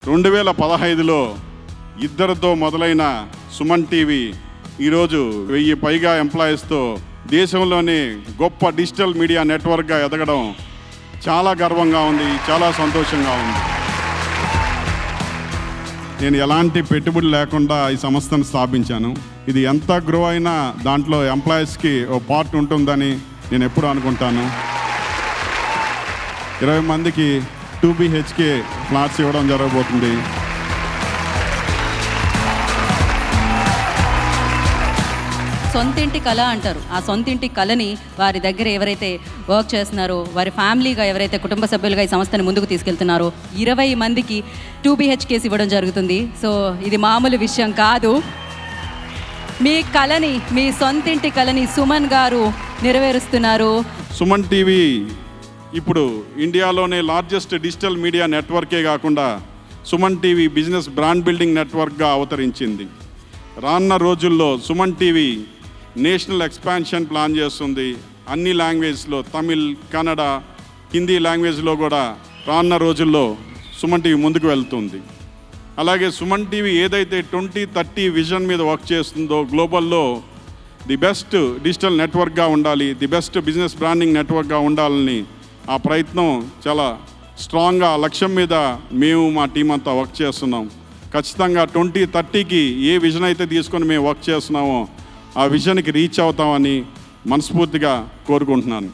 2015లో ఇద్దరితో మొదలైన సుమన్ టీవీ ఈరోజు 1000 పైగా ఎంప్లాయీస్తో దేశంలోనే గొప్ప డిజిటల్ మీడియా నెట్వర్క్గా ఎదగడం చాలా గర్వంగా ఉంది, చాలా సంతోషంగా ఉంది. నేను ఎలాంటి పెట్టుబడి లేకుండా ఈ సంస్థను స్థాపించాను. ఇది ఎంత గ్రో అయినా దాంట్లో ఎంప్లాయీస్కి ఓ పార్ట్ ఉంటుందని నేను ఎప్పుడు అనుకుంటాను. 20 మందికి 2 BHK ఫ్లాట్స్ ఇవ్వడం జరగబోతుంది. సొంతింటి కళ అంటారు. ఆ సొంతింటి కళని వారి దగ్గర ఎవరైతే వర్క్ చేస్తున్నారో, వారి ఫ్యామిలీగా ఎవరైతే కుటుంబ సభ్యులుగా ఈ సంస్థని ముందుకు తీసుకెళ్తున్నారో 20 మందికి 2 BHKs ఇవ్వడం జరుగుతుంది. సో ఇది మామూలు విషయం కాదు. మీ కళని, మీ సొంతింటి కళని సుమన్ గారు నెరవేరుస్తున్నారు. సుమన్ టీవీ ఇప్పుడు ఇండియాలోనే లార్జెస్ట్ డిజిటల్ మీడియా నెట్వర్కే కాకుండా Suman TV business brand building నెట్వర్క్గా అవతరించింది. రానున్న రోజుల్లో Suman TV national expansion plan చేస్తుంది. అన్ని లాంగ్వేజ్లో, తమిళ్, కన్నడ, హిందీ లాంగ్వేజ్లో కూడా రానున్న రోజుల్లో సుమన్ టీవీ ముందుకు వెళ్తుంది. అలాగే సుమన్ టీవీ ఏదైతే 2030 విజన్ మీద వర్క్ చేస్తుందో, గ్లోబల్లో ది బెస్ట్ డిజిటల్ నెట్వర్క్గా ఉండాలి, ది బెస్ట్ బిజినెస్ బ్రాండింగ్ నెట్వర్క్గా ఉండాలని ఆ ప్రయత్నం చాలా స్ట్రాంగ్గా లక్ష్యం మీద మేము మా టీం అంతా వర్క్ చేస్తున్నాం. ఖచ్చితంగా 2030కి ఏ విజన్ అయితే తీసుకొని మేము వర్క్ చేస్తున్నామో ఆ విజన్కి రీచ్ అవుతామని మనస్ఫూర్తిగా కోరుకుంటున్నాను.